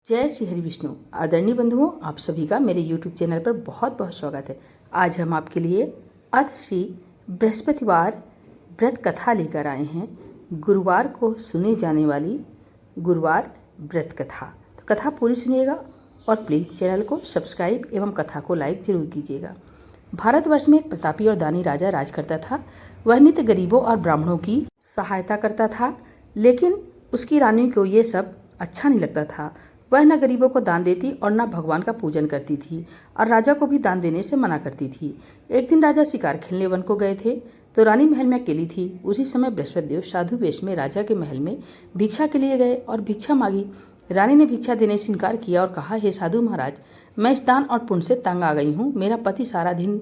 जय श्री हरि विष्णु। आदरणीय बंधुओं, आप सभी का मेरे YouTube चैनल पर बहुत बहुत स्वागत है। आज हम आपके लिए अर्ध श्री बृहस्पतिवार व्रत कथा लेकर आए हैं। गुरुवार को सुने जाने वाली गुरुवार व्रत कथा। तो कथा पूरी सुनिएगा और प्लीज़ चैनल को सब्सक्राइब एवं कथा को लाइक जरूर कीजिएगा। भारतवर्ष में एक प्रतापी और दानी राजा राज करता था। वह नित्य गरीबों और ब्राह्मणों की सहायता करता था, लेकिन उसकी रानी को ये सब अच्छा नहीं लगता था। वह न गरीबों को दान देती और न भगवान का पूजन करती थी और राजा को भी दान देने से मना करती थी। एक दिन राजा शिकार खेलने वन को गए थे तो रानी महल में अकेली थी। उसी समय बृहस्पति देव साधु वेश में राजा के महल में भिक्षा के लिए गए और भिक्षा मांगी। रानी ने भिक्षा देने से इनकार किया और कहा, हे साधु महाराज, मैं इस दान और पुण्य से तंग आ गई हूँ। मेरा पति सारा दिन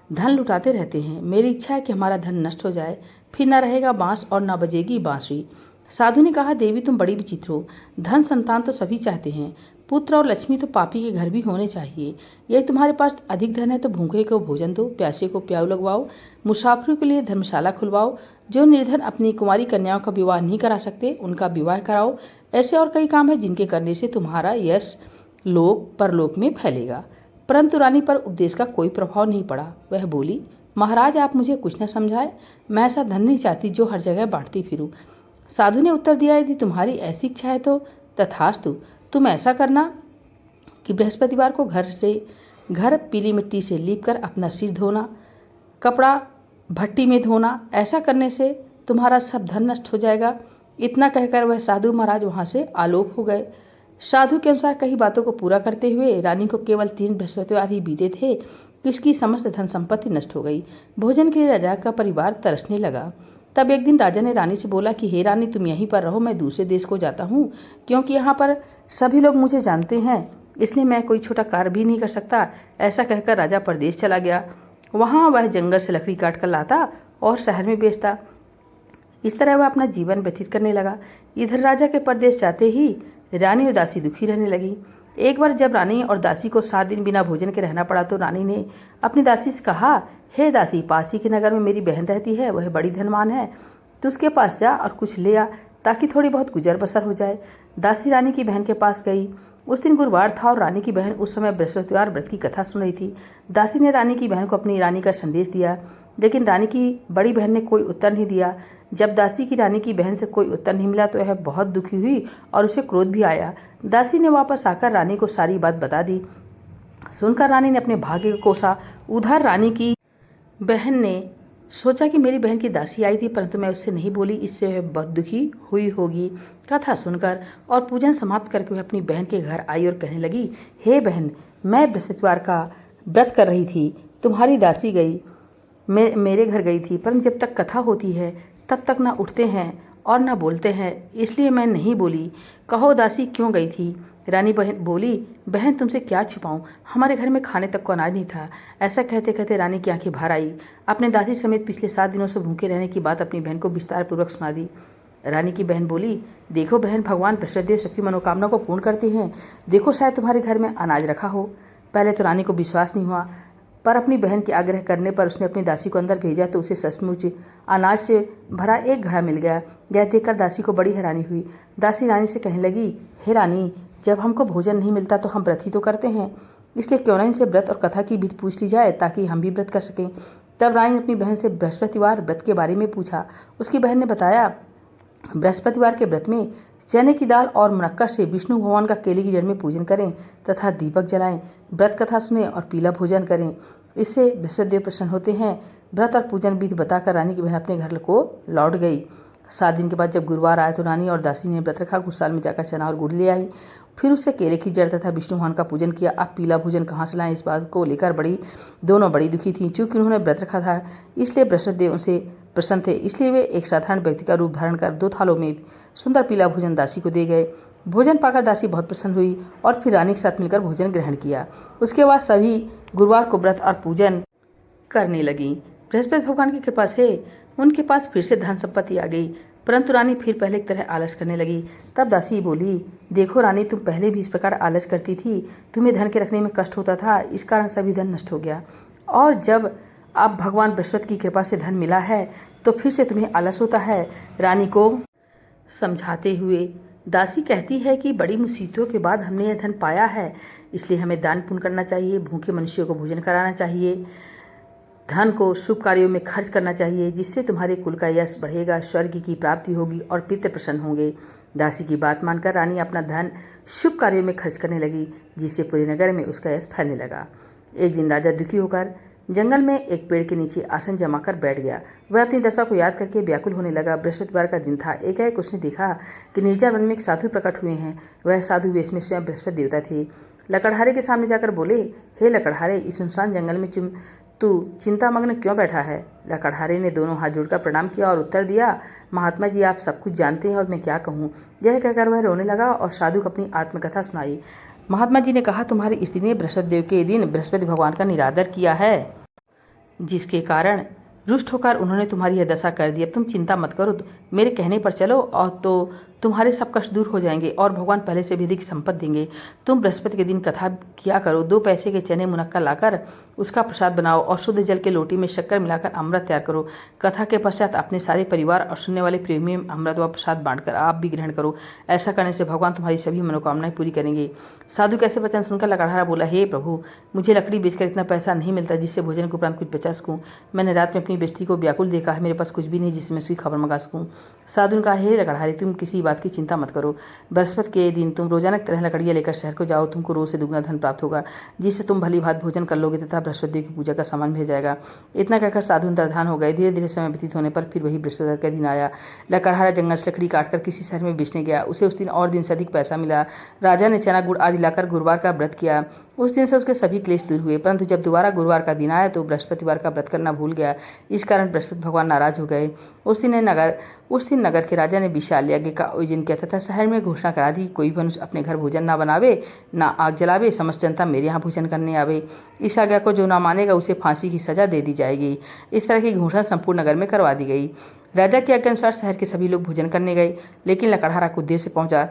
धन लुटाते रहते हैं। मेरी इच्छा है कि हमारा धन नष्ट हो जाए, फिर न रहेगा बांस और न बजेगी बांसुरी। साधु ने कहा, देवी तुम बड़ी विचित्र हो। धन संतान तो सभी चाहते हैं, पुत्र और लक्ष्मी तो पापी के घर भी होने चाहिए। यदि तुम्हारे पास अधिक धन है तो भूखे को भोजन दो, प्यासे को प्याऊ लगवाओ, मुसाफिरों के लिए धर्मशाला खुलवाओ। जो निर्धन अपनी कुंवारी कन्याओं का विवाह नहीं करा सकते उनका विवाह कराओ। ऐसे और कई काम है जिनके करने से तुम्हारा यश लोक परलोक में फैलेगा। परंतु रानी पर उपदेश का कोई प्रभाव नहीं पड़ा। वह बोली, महाराज आप मुझे कुछ न समझाए, मैं ऐसा धन नहीं चाहती जो हर जगह बांटती फिरूं। साधु ने उत्तर दिया, यदि तुम्हारी ऐसी इच्छा है तो तथास्तु। तुम ऐसा करना कि बृहस्पतिवार को घर पीली मिट्टी से लीपकर अपना सिर धोना, कपड़ा भट्टी में धोना। ऐसा करने से तुम्हारा सब धन नष्ट हो जाएगा। इतना कहकर वह साधु महाराज वहां से आलोप हो गए। साधु के अनुसार कई बातों को पूरा करते हुए रानी को केवल 3 बृहस्पतिवार ही बीते थे कि उसकी समस्त धन संपत्ति नष्ट हो गई। भोजन के लिए राजा का परिवार तरसने लगा। तब एक दिन राजा ने रानी से बोला कि हे रानी, तुम यहीं पर रहो, मैं दूसरे देश को जाता हूँ, क्योंकि यहाँ पर सभी लोग मुझे जानते हैं, इसलिए मैं कोई छोटा कार्य भी नहीं कर सकता। ऐसा कहकर राजा परदेश चला गया। वहाँ वह जंगल से लकड़ी काट कर लाता और शहर में बेचता। इस तरह वह अपना जीवन व्यतीत करने लगा। इधर राजा के परदेश जाते ही रानी और दासी दुखी रहने लगी। एक बार जब रानी और दासी को 7 दिन बिना भोजन के रहना पड़ा तो रानी ने अपनी दासी से कहा, हे दासी, पास ही के नगर में मेरी बहन रहती है, वह बड़ी धनवान है, तो उसके पास जा और कुछ ले आ ताकि थोड़ी बहुत गुजर बसर हो जाए। दासी रानी की बहन के पास गई। उस दिन गुरुवार था और रानी की बहन उस समय बृहस्पतिवार व्रत की कथा सुन रही थी। दासी ने रानी की बहन को अपनी रानी का संदेश दिया, लेकिन रानी की बड़ी बहन ने कोई उत्तर नहीं दिया। जब दासी की रानी की बहन से कोई उत्तर नहीं मिला तो वह बहुत दुखी हुई और उसे क्रोध भी आया। दासी ने वापस आकर रानी को सारी बात बता दी। सुनकर रानी ने अपने भाग्य को कोसा। उधर रानी की बहन ने सोचा कि मेरी बहन की दासी आई थी, परंतु मैं उससे नहीं बोली, इससे वह बहुत दुखी हुई होगी। कथा सुनकर और पूजन समाप्त करके वह अपनी बहन के घर आई और कहने लगी, हे बहन, मैं बृहस्पतिवार का व्रत कर रही थी, तुम्हारी दासी गई मेरे घर गई थी, परंतु जब तक कथा होती है तब तक ना उठते हैं और ना बोलते हैं, इसलिए मैं नहीं बोली। कहो दासी क्यों गई थी? रानी बहन बोली, बहन तुमसे क्या छिपाऊं, हमारे घर में खाने तक को अनाज नहीं था। ऐसा कहते कहते रानी की आंखें भर आई। अपने दासी समेत पिछले 7 दिनों से भूखे रहने की बात अपनी बहन को विस्तार पूर्वक सुना दी। रानी की बहन बोली, देखो बहन, भगवान बृहस्पति सबकी मनोकामना को पूर्ण करते हैं। देखो शायद तुम्हारे घर में अनाज रखा हो। पहले तो रानी को विश्वास नहीं हुआ, पर अपनी बहन के आग्रह करने पर उसने अपनी दासी को अंदर भेजा तो उसे सचमुच अनाज से भरा एक घड़ा मिल गया। यह देखकर दासी को बड़ी हैरानी हुई। दासी रानी से कहने लगी, हे रानी, जब हमको भोजन नहीं मिलता तो हम व्रत ही तो करते हैं, इसलिए क्यों ना इनसे व्रत और कथा की विधि पूछ ली जाए ताकि हम भी व्रत कर सकें। तब रानी ने अपनी बहन से बृहस्पतिवार व्रत के बारे में पूछा। उसकी बहन ने बताया, बृहस्पतिवार के व्रत में चने की दाल और मुनक्का से विष्णु भगवान का केले की जड़ में पूजन करें तथा दीपक जलाएं, व्रत कथा सुने और पीला भोजन करें, इससे बृहस्पति देव प्रसन्न होते हैं। व्रत और पूजन विधि बताकर रानी की बहन अपने घर को लौट गई। 7 दिन के बाद जब गुरुवार आया तो रानी और दासी ने व्रत रखा। गुड़साल में जाकर चना और गुड़ ले आई, फिर उससे केले की जड़ तथा विष्णु भगवान का पूजन किया। अब पीला भोजन कहाँ से लाएं, इस बात को लेकर दोनों बड़ी दुखी थी। चूंकि उन्होंने व्रत रखा था इसलिए बृहस्पति देव उनसे प्रसन्न थे, इसलिए वे एक साधारण व्यक्ति का रूप धारण कर 2 थालों में सुंदर पीला भोजन दासी को दे गए। भोजन पाकर दासी बहुत प्रसन्न हुई और फिर रानी के साथ मिलकर भोजन ग्रहण किया। उसके बाद सभी गुरुवार को व्रत और पूजन करने लगी। बृहस्पति भगवान की कृपा से उनके पास फिर से धन संपत्ति आ गई, परंतु रानी फिर पहले की तरह आलस करने लगी। तब दासी बोली, देखो रानी, तुम पहले भी इस प्रकार आलस करती थी, तुम्हें धन के रखने में कष्ट होता था, इस कारण सभी धन नष्ट हो गया, और जब अब भगवान बृहस्पति की कृपा से धन मिला है तो फिर से तुम्हें आलस होता है। रानी को समझाते हुए दासी कहती है कि बड़ी मुसीबतों के बाद हमने यह धन पाया है, इसलिए हमें दान पुण्य करना चाहिए, भूखे मनुष्यों को भोजन कराना चाहिए, धन को शुभ कार्यों में खर्च करना चाहिए, जिससे तुम्हारे कुल का यश बढ़ेगा, स्वर्ग की प्राप्ति होगी और पितृ प्रसन्न होंगे। दासी की बात मानकर रानी अपना धन शुभ कार्यों में खर्च करने लगी, जिससे पूरे नगर में उसका यश फैलने लगा। एक दिन राजा दुखी होकर जंगल में एक पेड़ के नीचे आसन जमाकर बैठ गया। वह अपनी दशा को याद करके व्याकुल होने लगा। बृहस्पतिवार का दिन था। एकाएक उसने देखा कि निर्जन वन में एक साधु प्रकट हुए हैं। वह साधु वेश में स्वयं बृहस्पति देवता थे। लकड़हारे के सामने जाकर बोले, हे लकड़हारे, इस सुनसान जंगल में तू चिंतामग्न क्यों बैठा है? लकड़हारे ने दोनों हाथ जोड़कर प्रणाम किया और उत्तर दिया, महात्मा जी, आप सब कुछ जानते हैं और मैं क्या कहूँ। यह कहकर वह रोने लगा और साधु को अपनी आत्मकथा सुनाई। महात्मा जी ने कहा, तुम्हारी स्त्री ने बृहस्पति देव के दिन बृहस्पति भगवान का निरादर किया है, जिसके कारण रुष्ट होकर उन्होंने तुम्हारी यह दशा कर दी। अब तुम चिंता मत करो, मेरे कहने पर चलो और तो तुम्हारे सब कष्ट दूर हो जाएंगे और भगवान पहले से भी अधिक संपत्ति देंगे। तुम बृहस्पति के दिन कथा किया करो। 2 पैसे के चने मुनक्का लाकर उसका प्रसाद बनाओ और शुद्ध जल के लोटी में शक्कर मिलाकर अमृत तैयार करो। कथा के पश्चात अपने सारे परिवार और सुनने वाले प्रेमी अमृत व प्रसाद बांटकर आप भी ग्रहण करो। ऐसा करने से भगवान तुम्हारी सभी मनोकामनाएं पूरी करेंगे। साधु कैसे वचन सुनकर लकड़हारा बोला, हे प्रभु, मुझे लकड़ी बेचकर इतना पैसा नहीं मिलता जिससे भोजन के उपरांत कुछ बचा सकूँ। मैंने रात में अपनी बेस्ती को व्याकुल देखा है, मेरे पास कुछ भी नहीं जिससे मैं उसकी खबर मंगा सकूँ। साधु ने कहा, हे लकड़हारे, तुम किसी बात की चिंता मत करो। बृहस्पति के दिन तुम रोजाना की तरह लकड़ियाँ लेकर शहर को जाओ। तुमको रोज से दुगना धन प्राप्त होगा, जिससे तुम भली भात भोजन कर लोगे तथा बृहस्पति देव की पूजा का सामान भेज जाएगा। इतना कहकर साधु अंतर्धान हो गए। धीरे धीरे समय व्यतीत होने पर फिर वही बृहस्पतिवार का दिन आया। लकड़हारा जंगल से लकड़ी काटकर किसी शहर में बेचने गया। उसे उस दिन और दिन से अधिक पैसा मिला। राजा ने चना गुड़ आदि लाकर गुरुवार का व्रत किया। उस दिन से उसके सभी क्लेश दूर हुए। परंतु जब दोबारा गुरुवार का दिन आया तो बृहस्पतिवार का व्रत करना भूल गया। इस कारण बृहस्पति भगवान नाराज हो गए। उस दिन नगर के राजा ने विशाल यज्ञ का आयोजन किया तथा शहर में घोषणा करा दी, कोई भी मनुष्य अपने घर भोजन ना बनावे, ना आग जलावे, समस्त जनता मेरे यहाँ भोजन करने आवे। इस आज्ञा को जो ना मानेगा उसे फांसी की सजा दे दी जाएगी। इस तरह की घोषणा संपूर्ण नगर में करवा दी गई। राजा के आज्ञा अनुसार शहर के सभी लोग भोजन करने गए, लेकिन लकड़हारा कुछ देर से पहुंचा,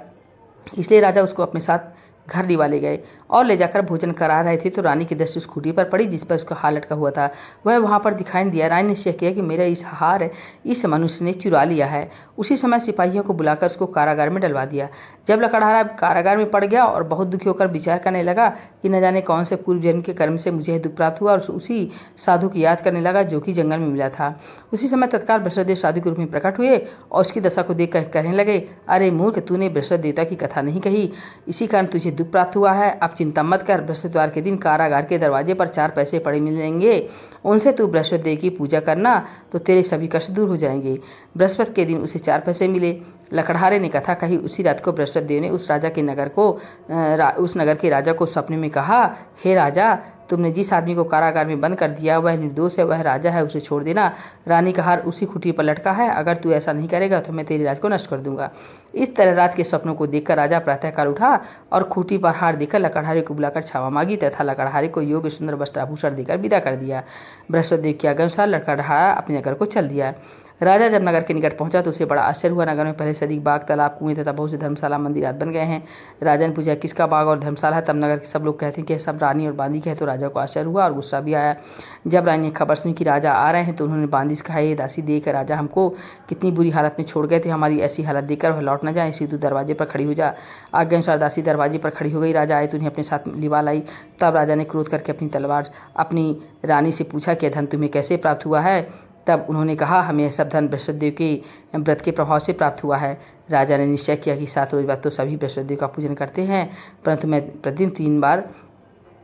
इसलिए राजा उसको अपने साथ घर लिवा ले गए और ले जाकर भोजन करा रहे थे तो रानी की दृष्टि उस खूंटी पर पड़ी जिस पर उसका हार लटका हुआ था। वह वहां पर दिखाई नहीं दिया। रानी ने निश्चय किया कि मेरा इस हार इस मनुष्य ने चुरा लिया है। उसी समय सिपाहियों को बुलाकर उसको कारागार में डलवा दिया। जब लकड़हारा कारागार में पड़ गया और बहुत दुखी होकर विचार करने लगा कि न जाने कौन से पूर्व जन्म के कर्म से मुझे दुख प्राप्त हुआ, और उसी साधु की याद करने लगा जो कि जंगल में मिला था। उसी समय तत्काल बृहस्पति देव साधु के रूप में प्रकट हुए और उसकी दशा को देख कर कहने लगे, अरे मूर्ख, तूने बृहस्पति देवता की कथा नहीं कही, इसी कारण तुझे दुख प्राप्त हुआ है। अब चिंता मत कर, बृहस्पतिवार के दिन कारागार के दरवाजे पर 4 पैसे पड़े मिलेंगे, उनसे तू बृहस्पति देव की पूजा करना तो तेरे सभी कष्ट दूर हो जाएंगे। बृहस्पति के दिन उसे 4 पैसे मिले। लकड़हारे ने कथा कही। उसी रात को बृहस्पति देव ने उस नगर के राजा को सपने में कहा, हे राजा, तुमने जिस आदमी को कारागार में बंद कर दिया वह निर्दोष है, वह राजा है, उसे छोड़ देना। रानी का हार उसी खूंटी पर लटका है, अगर तू ऐसा नहीं करेगा तो मैं तेरे राज को नष्ट कर दूंगा। इस तरह रात के सपनों को देखकर राजा प्रातःकाल उठा और खूंटी पर हार देकर लकड़हारे को बुलाकर क्षमा मांगी तथा लकड़हारे को योग्य सुंदर वस्त्राभूषण देकर विदा कर दिया। बृहस्पति देव के आज्ञा अनुसार लकड़हारा अपने नगर को चल दिया। राजा जब नगर के निकट पहुंचा तो उसे बड़ा आश्चर्य हुआ। नगर में पहले से अधिक बाग, तालाब, कुएं तथा बहुत से धर्मशाला, मंदिर आदि बन गए हैं। राजा ने पूछा, किसका बाग और धर्मशाला है? तब नगर के सब लोग कहते हैं कि सब रानी और बांदी के है। तो राजा को आश्चर्य हुआ और गुस्सा भी आया। जब रानी ने खबर सुनी कि राजा आ रहे हैं तो उन्होंने बांदी से कहा, ये दासी देख, राजा हमको कितनी बुरी हालत में छोड़ गए थे, हमारी ऐसी हालत देखकर वह लौट न जाए, इसी तू दरवाजे पर खड़ी हो जा। आज्ञा अनुसार दासी दरवाजे पर खड़ी हो गई। राजा आए तो उन्हें अपने साथ लिवा लाई। तब राजा ने क्रोध करके अपनी तलवार अपनी रानी से पूछा कि धन तुम्हें कैसे प्राप्त हुआ है? तब उन्होंने कहा, हमें यह सब धन बृहस्पति देव के व्रत के प्रभाव से प्राप्त हुआ है। राजा ने निश्चय किया कि 7 रोज बाद तो सभी बृहस्पति देव का पूजन करते हैं, परंतु मैं प्रतिदिन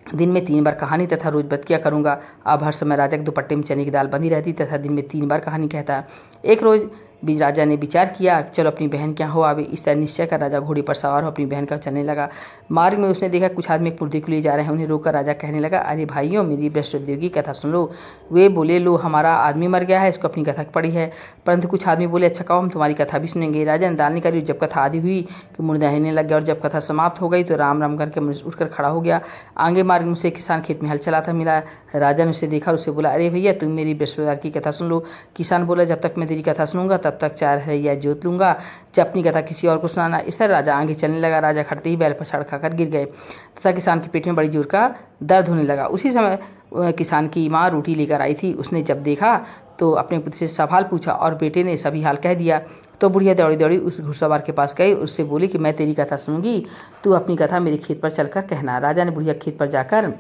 दिन में 3 बार कहानी तथा रोज व्रत किया करूंगा। अब हर समय राजा के दुपट्टे में चने की दाल बंधी रहती तथा दिन में 3 बार कहानी कहता। एक रोज राजा ने विचार किया, चलो अपनी बहन क्या हो आवे। इस तरह निश्चय कर राजा घोड़े पर सवार हो अपनी बहन का चलने लगा। मार्ग में उसने देखा कुछ आदमी मुर्दे को ले जा रहे हैं। उन्हें रोककर राजा कहने लगा, अरे भाइयों, मेरी बृहस्पति देव की कथा सुन लो। वे बोले, लो, हमारा आदमी मर गया है, इसको अपनी कथा पड़ी है। परंतु कुछ आदमी बोले, अच्छा कहो, हम तुम्हारी कथा भी सुनेंगे। राजा ने दाल निकाली। जब कथा आदि हुई तो मुर्दा हिलने लग गया और जब कथा समाप्त हो गई तो राम राम करके मनुष्य उठकर खड़ा हो गया। आगे मार्ग में से किसान खेत में हल चलाता मिला। राजा ने उसे देखा और उसे बोला, अरे भैया, तुम मेरी बृहस्पतिवार की कथा सुन लो। किसान बोला, जब तक मैं तेरी कथा सुनूंगा तब तक 4 हरैया जोत लूंगा, जब अपनी कथा किसी और को सुनाना। इस तरह राजा आगे चलने लगा। राजा खड़ते ही बैल पर छड़ खाकर गिर गए तथा किसान के पेट में बड़ी जोर का दर्द होने लगा। उसी समय किसान की माँ रोटी लेकर आई थी। उसने जब देखा तो अपने पुत्र से सवाल पूछा और बेटे ने सभी हाल कह दिया। तो बुढ़िया दौड़ी दौड़ी उस घुड़सवार के पास गई, उससे बोली कि मैं तेरी कथा सुनूंगी, तू अपनी कथा मेरे खेत पर चलकर कहना। राजा ने बुढ़िया खेत पर जाकर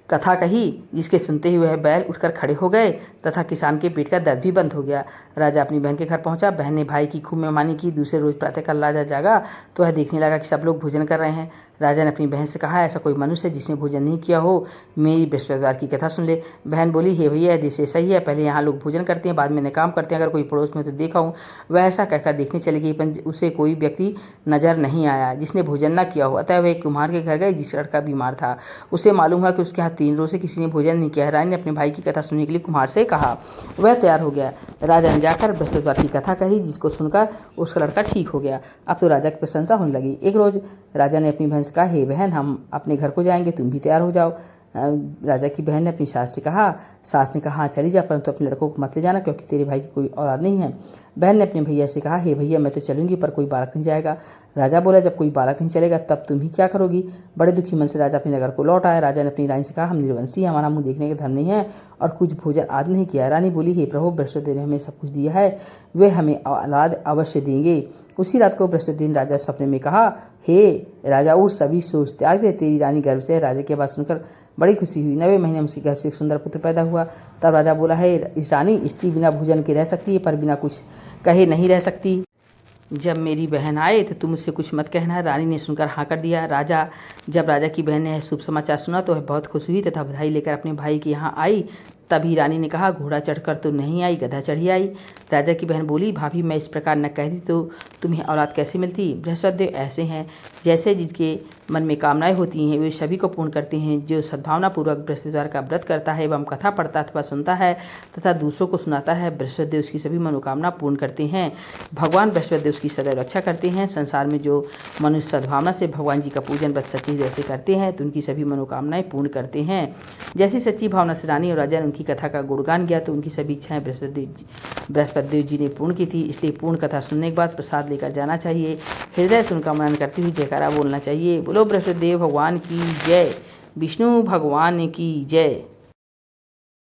कथा कही, जिसके सुनते ही वह बैल उठकर खड़े हो गए तथा किसान के पेट का दर्द भी बंद हो गया। राजा अपनी बहन के घर पहुंचा। बहन ने भाई की खूब मेहमानी की। दूसरे रोज प्रातःकाल राजा जागा तो वह देखने लगा कि सब लोग भोजन कर रहे हैं। राजा ने अपनी बहन से कहा, ऐसा कोई मनुष्य है जिसने भोजन नहीं किया हो, मेरी बृहस्पतिवार की कथा सुन ले। बहन बोली, हे भैया, देश ऐसा ही है, पहले यहाँ लोग भोजन करते हैं, बाद में काम करते हैं। अगर कोई पड़ोस में तो देखा हूँ। वह ऐसा कहकर देखने चली गई, पर उसे कोई व्यक्ति नजर नहीं आया जिसने भोजन न किया हो। अतः वह एक कुम्हार के घर गई जिसका लड़का बीमार था। उसे मालूम हुआ कि उसके यहाँ 3 रोज से किसी ने भोजन नहीं किया है। रानी ने अपने भाई की कथा सुनने के लिए कुम्हार से कहा। वह तैयार हो गया। राजा ने जाकर बृहस्पतिवार की कथा कही, जिसको सुनकर उसका लड़का ठीक हो गया। अब तो राजा की प्रशंसा होने लगी। एक रोज राजा ने अपनी बहन से कहा, हे बहन, हम अपने घर को जाएंगे, तुम भी तैयार हो जाओ। राजा की बहन ने अपनी सास से कहा। सास ने कहा, हाँ चली जा, परंतु अपने लड़कों को मत ले जाना, क्योंकि तेरे भाई की कोई औलाद नहीं है। बहन ने अपने भैया से कहा, हे भैया, मैं तो चलूंगी, पर कोई बालक नहीं जाएगा। राजा बोला, जब कोई बालक नहीं चलेगा तब तुम ही क्या करोगी। बड़े दुखी मन से राजा अपने नगर को लौट आया। राजा ने अपनी रानी से कहा, हम निर्वंशी हैं, हमारा मुंह देखने का धर्म नहीं है और कुछ भोजन आदि नहीं किया। रानी बोली, हे प्रभु, बृहस्पति ने हमें सब कुछ दिया है, वे हमें औलाद अवश्य देंगे। उसी रात को बृहस्पति ने राजा सपने में कहा, हे राजा, उठ, सभी सोच त्याग दे, तेरी रानी गर्भ से है। राजा की बात सुनकर बड़ी खुशी हुई। 9वें महीने में उसके गर्भ से एक सुंदर पुत्र पैदा हुआ। तब राजा बोला, है इस रानी, स्त्री बिना भोजन के रह सकती है, पर बिना कुछ कहे नहीं रह सकती। जब मेरी बहन आए तो तुम उससे कुछ मत कहना। रानी ने सुनकर हाँ कर दिया। जब राजा की बहन ने शुभ समाचार सुना तो वह बहुत खुश हुई तथा बधाई लेकर अपने भाई के यहाँ आई। तभी रानी ने कहा, घोड़ा चढ़कर तो नहीं आई, गधा चढ़ी आई। राजा की बहन बोली, भाभी, मैं इस प्रकार न कहती तो तुम्हें औलाद कैसे मिलती। बृहस्पति देव ऐसे हैं, जैसे जिसके मन में कामनाएं होती हैं वे सभी को पूर्ण करते हैं। जो सद्भावनापूर्वक बृहस्पतिवार का व्रत करता है एवं कथा पढ़ता अथवा सुनता है तथा दूसरों को सुनाता है, बृहस्पति देव उसकी सभी मनोकामना पूर्ण करते हैं। भगवान बृहस्पति देव उसकी सदैव रक्षा करते हैं। संसार में जो मनुष्य सद्भावना से भगवान जी का पूजन व्रत सच्ची जैसे करते हैं तो उनकी सभी मनोकामनाएं पूर्ण करते हैं। जैसी सच्ची भावना से रानी और राजा ने उनकी कथा का गुणगान किया तो उनकी सभी इच्छाएं बृहस्पति देव जी ने पूर्ण की थी। इसलिए पूर्ण कथा सुनने के बाद प्रसाद लेकर जाना चाहिए। हृदय से उनका मनन करती हुई जयकारा बोलना चाहिए। बोलो बृहस्पति देव भगवान की जय, विष्णु भगवान की जय।